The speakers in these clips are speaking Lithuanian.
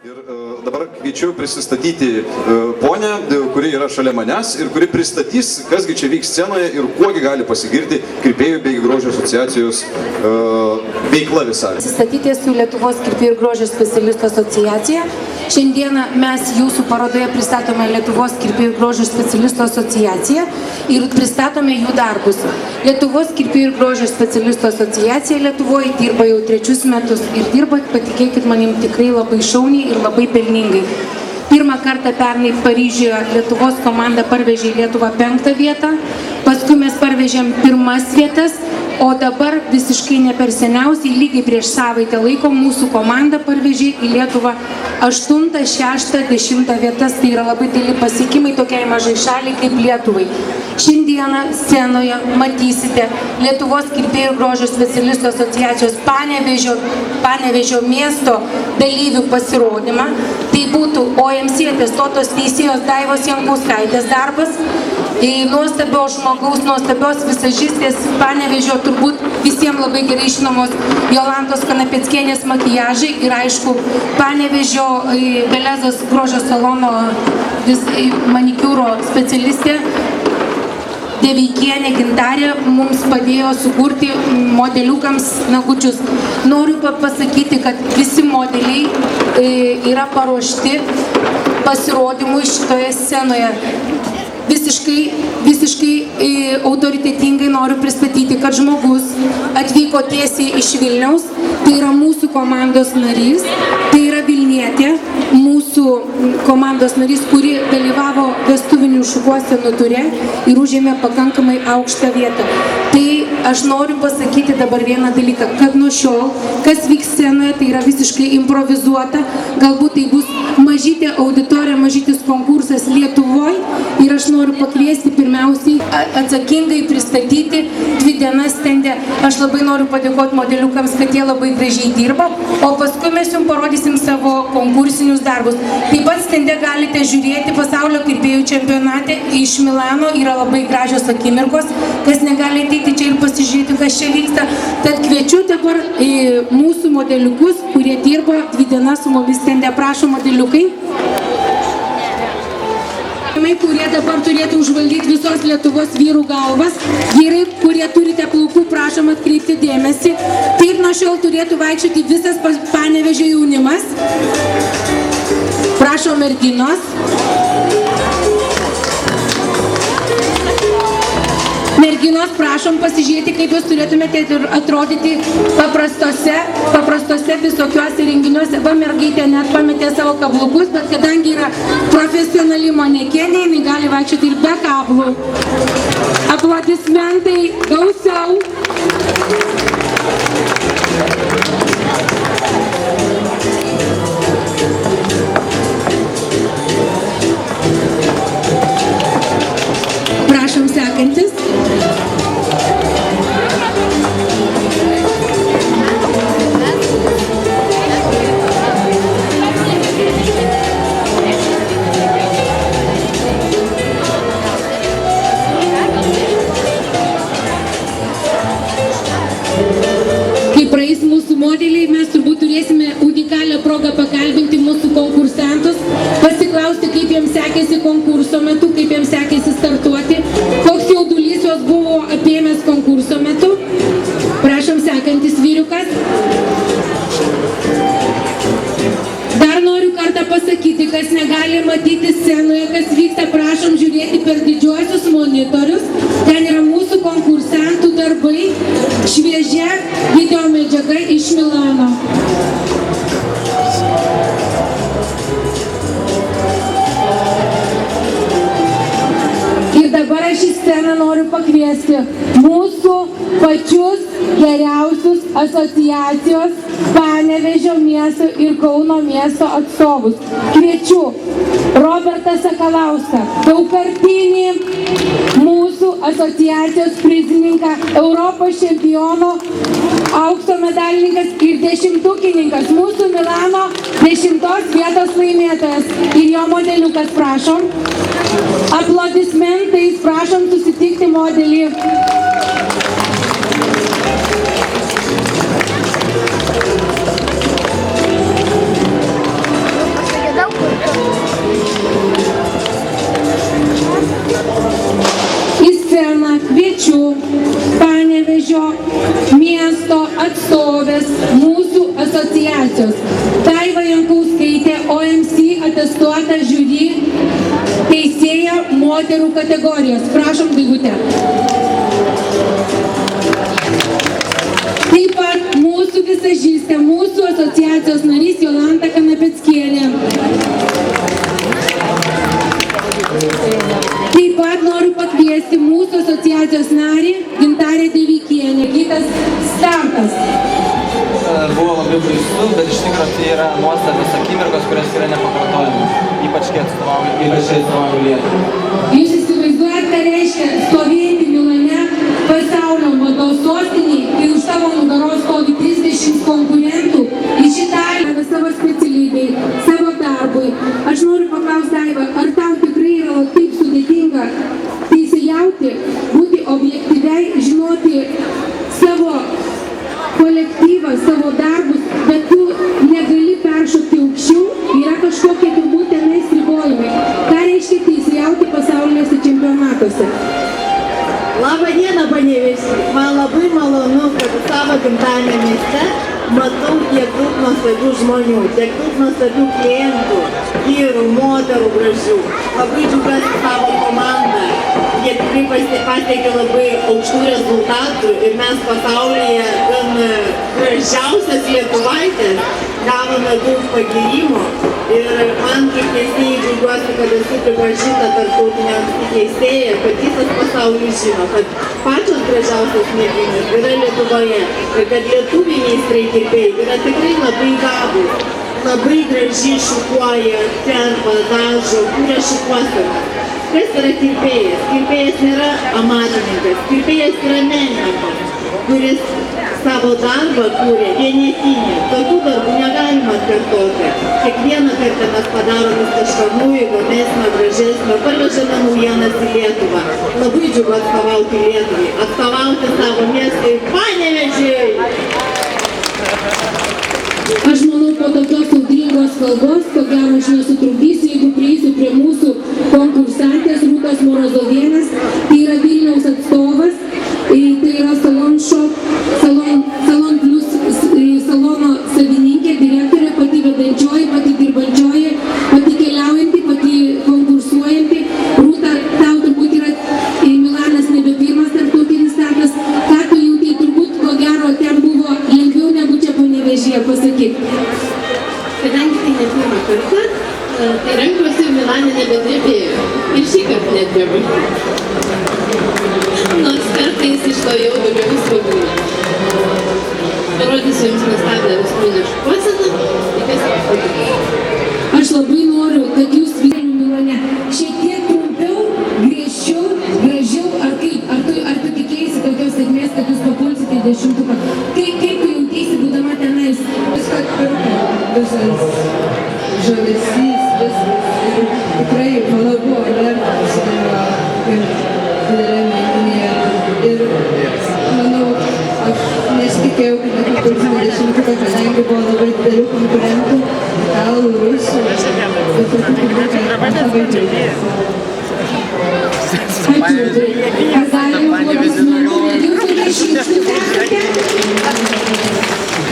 Ir dabar kviečiu prisistatyti ponę, kuri yra šalia manęs ir kuri pristatys, kasgi čia vyks scenoje ir kuogi gali pasigirti kirpėjų bei grožio asociacijos veikla visai. Pristatyti su Lietuvos kirpėjų ir grožio specialistų asociacija. Šiandieną mes jūsų parodoje pristatome Lietuvos kirpėjų ir grožio specialistų asociaciją ir pristatome jų darbus. Lietuvos kirpėjų ir grožio specialistų asociacija Lietuvoje dirba jau 3 metus ir dirba, patikėkit manim, tikrai labai šauniai ir labai pelningai. Pirmą kartą pernai Paryžiuje Lietuvos komanda parvežė į Lietuvą 5. vietą, paskui mes parvežėm 1 vietas, o dabar visiškai ne per seniausiai, lygiai prieš savaitę laiko, mūsų komanda parvežė į Lietuvą 8., 6., 10 vietas. Tai yra labai dideli pasiekimai tokiai mažai šaliai kaip Lietuvai. Šiandieną scenoje matysite Lietuvos kirpėjų ir grožio specialistų asociacijos Panevėžio miesto dalyvių pasirodymą. Tai būtų OMC atestuotos teisėjos Daivos Jankauskaitės darbas, nuostabios žmogaus, nuostabios visažistės Panevėžio turbūt visiems labai gerai žinomos Jolantos Kanapeckienės makiažai ir aišku Panevėžio Belezos grožio salono manikiūro specialistė Deveikienė Gintarė mums padėjo sukurti modeliukams nagučius. Noriu pasakyti, kad visi modeliai yra paruošti pasirodymui šitoje scenoje. Visiškai autoritetingai noriu pristatyti, kad žmogus atvyko tiesiai iš Vilniaus, tai yra mūsų komandos narys, tai yra Vilnietė, mūsų komandos narys, kuri dalyvavo vestuvinių šukuosenų ture ir užėmė pakankamai aukštą vietą. Tai aš noriu pasakyti dabar vieną dalyką, kad nuo šiol, kas vyks scenoje, tai yra visiškai improvizuota, galbūt tai bus mažytė auditorija, mažytis konkursas Lietuvoje ir aš noriu pakviesti pirmiausiai atsakingai pristatyti 2 dienas stende. Aš labai noriu padėkoti modeliukams, kad jie labai gražiai dirba, o paskui mes jums parodysim savo konkursinius darbus. Taip pat stende galite žiūrėti pasaulio kirpėjų čempionate iš Milano, yra labai gražios akimirkos, kas negali ateiti čia ir pasižiūrėti, kas čia vyksta. Tad kviečiu dabar mūsų modeliukus, kurie dirba 2 dienas su mumis stende. Prašom, modeliukai. Kurie dabar turėtų užvaldyti visos Lietuvos vyrų galvas. Vyrai, kurie turite plaukų, prašom atkreipti dėmesį. Taip nuo šiol turėtų vaikščioti visas Panevėžio jaunimas. Prašom, merginos. Merginos, prašom pasižiūrėti, kaip jūs turėtumėte atrodyti paprastose visokiuose renginiuose. Va, mergaitė net pametė savo kablukus, bet kadangi yra profesionali manekenė, jinai gali vaikščioti ir be kablų. Aplodismentai gausiau. Prašom, sekantis. Modeliai, mes turbūt turėsime unikalią progą pakalbinti mūsų konkursantus, pasiklausti, kaip jiems sekėsi konkurso metu, kaip jiems sekėsi startuoti, koks jaudulys jos buvo apėmęs konkurso metu. Prašom, sekantis vyriukas. Dar noriu kartą pasakyti, kas negali matyti scenoje, kas vyksta, prašom žiūrėti per didžiuosius monitorius. Ten yra mūsų konkursantų darbai, šviežia video medžiaga iš Milano. Ir dabar aš į sceną noriu pakviesti mūsų pačius geriausius asociacijos Panevėžio miesto ir Kauno miesto atstovus. Kviečiu Robertą Sakalauską, daugkartinį mūsų asociacijos prizininką, Europos čempiono, aukso medalininkas ir 10-tukininkas, mūsų Milano 10 vietos laimėtojas ir jo modeliukas, prašom. Aplodismentais prašom susitikti modelį. moterų kategorijos. Prašom, Daigutė. Taip pat mūsų visažistė, mūsų asociacijos narys Jolanta Kanapeckienė. Taip pat noriu pakviesti mūsų asociacijos narį Gintarę Deveikienę. Kitas startas. Buvo labai baisu, bet iš tikrųjų tai yra nuostabios akimirkos, kurios yra nepakartojamos. Ypač kai atstovauju Lietuvą. Jūs įsivaizduojate, ką reiškia stovėti Milane pasaulio mados sostinėje ir už savo nugaros stovi 30 konkurentų iš Italijos savo specialybei, savo darbui. Aš noriu paklausti, Daiva, ar tau tikrai yra taip sudėtinga teisėjauti, būti objektyviai, žinoti savo kolektyvą, savo darbus, bet tu negali peršokti aukščiau, yra kažkokie turbūt tenais ribojimai. Ką reiškia teisėjauti pasauliniuose čempionatuose? Labą dieną, Panevėžį. Man labai malonu, kad savo gimtajame mieste matau tiek daug nuostabių žmonių, tiek daug nuostabių klientų, vyrų, moterų gražių. Labai džiaugiuosi savo komandą. Jie tikrai pasiekė labai aukštų rezultatų ir mes pasaulyje gan gražiausias lietuvaitės gavome daug pagyrimų. Ir man kaip teisėjai džiaugiuosi, kad esu pripažinta tarptautinė teisėja, kad visas pasaulis žino, kad pačios gražiausios merginos yra Lietuvoje ir kad lietuviai meistrai kirpėjai yra tikrai labai gabūs, labai gražiai šukuoja, kerpa, dažo, kuria šukuoseną. Kas yra kirpėjas? Kirpėjas nėra amatininkas, kirpėjas yra menininkas, kuris savo darbą kūrė vienetinį. Tokių darbų negalima atkartoti. Kiekvieną kartą mes padarom kažką naujo, įdomesnio, gražesnio, parvežame naujienas į Lietuvą. Labai džiugu atstovauti Lietuvai, atstovauti savo miestui Panevėžiui. Aš manau, po tokios audringos kalbos, ko gero aš nesutrukdysiu, jeigu prieisiu prie mūsų konkursantės Rūtos Morozovienės. Tai yra Vilniaus atstovas, tai yra Salon Shop, Salon Plus salono savininkė, direktorė, pati vedančioji, pati dirbančioji, pati keliaujanti, pati konkursuojanti. Rūta, tau turbūt yra Milanas nebe pirmas tarptautinis startas. Ką tu jauti, turbūt, ko gero, ten buvo lengviau negu čia Panevėžyje, pasakyk. Kadangi tai ne pirmą kartą, tai rankose Milane nebedrebėjo. Ir šį kartą nedrebėjo. Nors kartais iš to jau daugiau svagūnė. Parodysiu jums nuostabią vestuvinę šukuoseną, tikiuosi patikės. Aš labai noriu, kad jūs Vilnių Milane šiek tiek trumpiau, griežčiau, gražiau, ar kaip? Ar tu tikėsi tokios sėkmės, kad jūs papulsite į 10-uką? Kaip tu jautiesi, būdama tenais? Viskas pirma, visas žavesys, viskas. Ir tikrai, manau, buvo vertas didelėme renginyje. Ir manau, aš nesitikėjau, kad nepapulsime 10-uką, kadangi buvo labai didelių konkurentų, italų, rusų. Ir truputį labai džiaugiuosi. Ačiū. Ar galima pasinaudoti jūsų dešimčių sekate?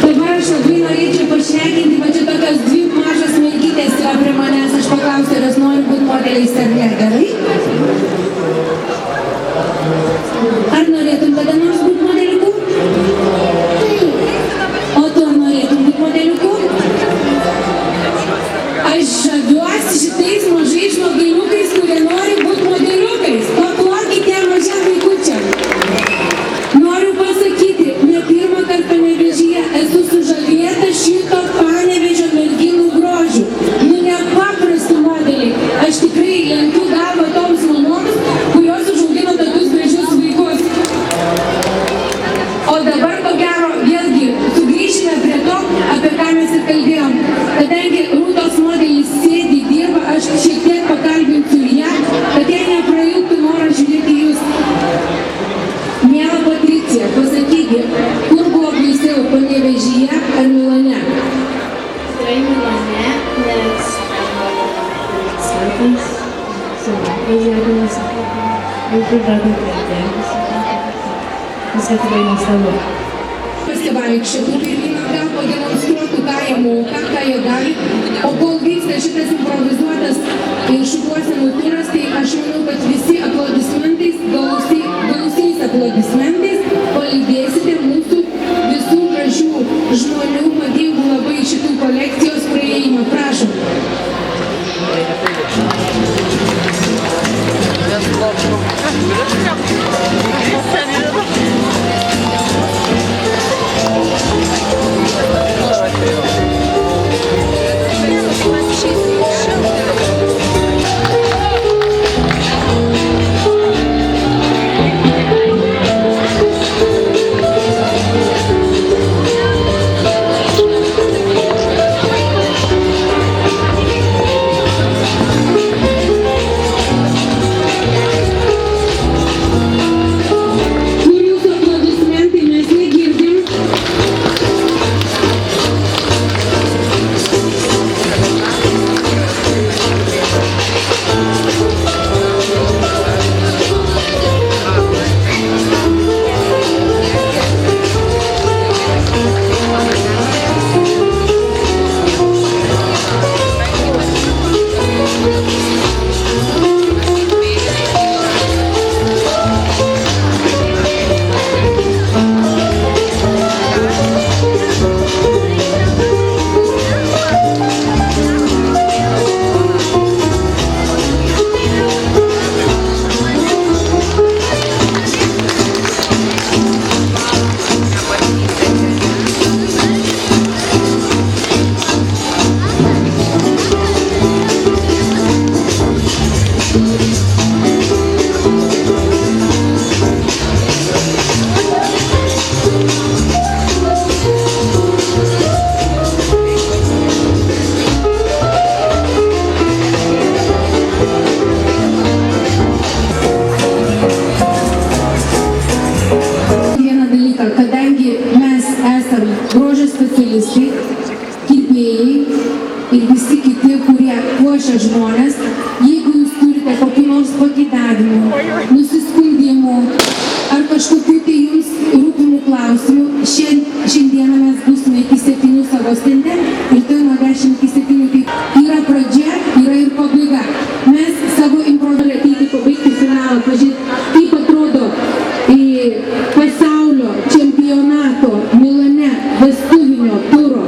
Dabar aš labai norėčiau pašnekinti, va čia tokios dvi mažas mergytės yra prie manęs. Aš paklausiu, ar jos nori būti modeliais ar ne. Gerai? Ar norėtum kada nors būti modeliuku? O tu norėtum būti modeliuku? Aš žaviuosi šitais mažais žmogeliukais, kurie nori būti modeliukais. Paklokite mažam vaikučiam. Noriu pasakyti, ne pirmą kartą Panevėžyje esu sužavėta šito Panevėžio merginų grožiu. Nu nepaprasti modeliai. Aš tikrai lenkiu galvą toms mamoms, kurios užaugino tokius gražius vaikus. O dabar, ko gero, vėlgi sugrįžime prie to, apie ką mes ir kalbėjom. Kadangi Rūtos modelis sėdi, dirba, aš šiek tiek pakalbinsiu ją, kad jai neprailgtų noras žiūrėti jūs. Miela Patricija, pasakykit, kur buvo baisiau, Panevėžyje ar Milane? Tikrai Milane, nes sartas, suvažiavimas, jau pribradau prie tėvus. Viską tikrai nuostabu. Pasivaikščioti pirmyn atgal, pademonstruotų, ką jie moka, ką jie gali. O kol vyksta šitas improvizuotas šukuosenų turas, tai aš manau, kad visi aplodismentais, gausiais aplodismentais palydėsite mūsų visų gražių žmonių, madingų labai šitų kolekcijos praėjimą. Prašom. Grožio specialistai, kirpėjai ir visi kiti, kurie puošia žmonės, jeigu jūs turite kokį nors pageidavimų, nusiskundimų ar kažkokių tai jums rūpimų klausimų, šiandieną mes būsime iki 7 savo stende ir tai nuo 10 iki 7. Tai yra pradžia, yra ir pabaiga. Mes savo improvizaciją ateiti pabaigti finalą, pažiūrėti, kaip atrodo pasaulio čempionato Milane vestuvinio turo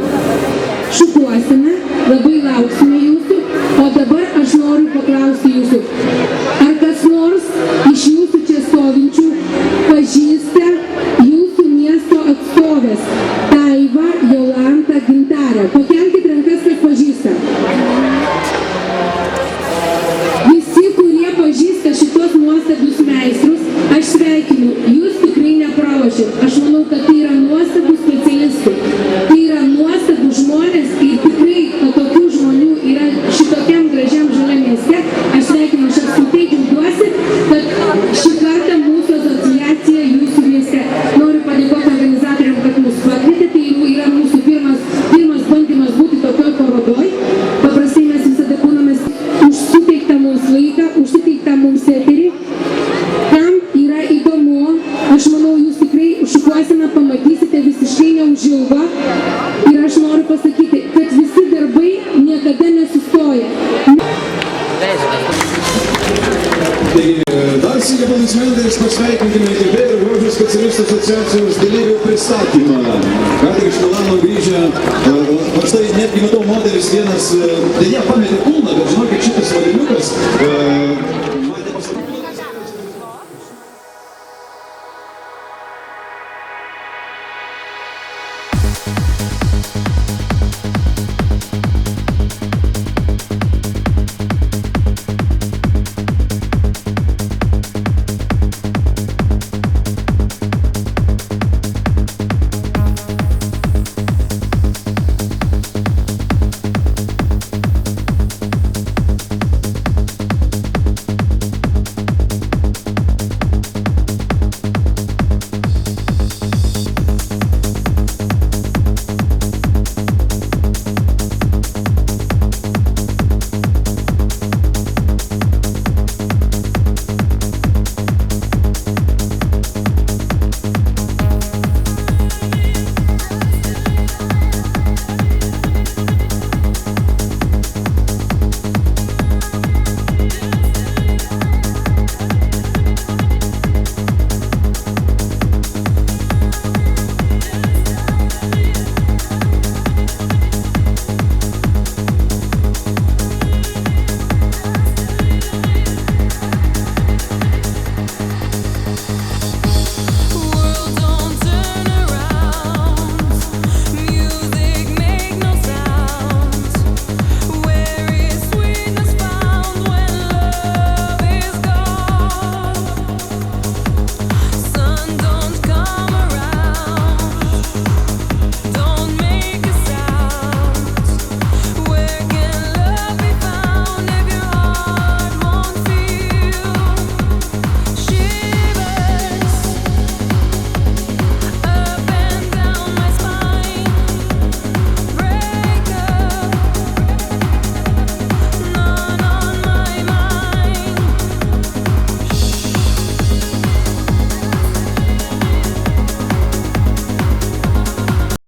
šukuosena. Labai lauksime jūsų. O dabar aš noriu paklausti jūsų, ar kas nors iš jūsų čia stovinčių pažįsta jūsų miesto atstovės Daiva, Jolanta, Gintarę? Pakelkit rankas, kas pažįsta. Visi, kurie pažįsta šitos nuostabius meistrus, aš sveikinu, jūs tikrai nepralošit. Aš manau, kad tai yra nuostabus specialistai. Tai yra nuostabus žmonės ir tikrai tokių žmonių yra šitokiam gražiam žaliam mieste. Aš sveikinu, aš apskritai džiaugiuosi, kad šį kartą mūsų asociacija jūsų mieste. Noriu padėkoti organizatoriam, kad mus pakvietė. Tai yra mūsų pirmas bandymas būti tokioj parodoj. Paprastai mes visada būname už suteiktą mums laiką, už suteiktą mums eterį. Kam yra įdomu, aš manau, jūs tikrai šukuoseną pamatysite visiškai neužilgo. Ir aš noriu pasakyti, kad visi darbai niekada nesustoja. Taigi, dar sykį aplodismentais pasveikinkime kirpėjų ir grožio specialistų asociacijos dalyvių pristatymą. Ką tik iš Milano grįžę, aš tai netgi matau moteris vienas, dėja pametė kūną, bet žinokit, šitas vadiniukas, matė pasakyti.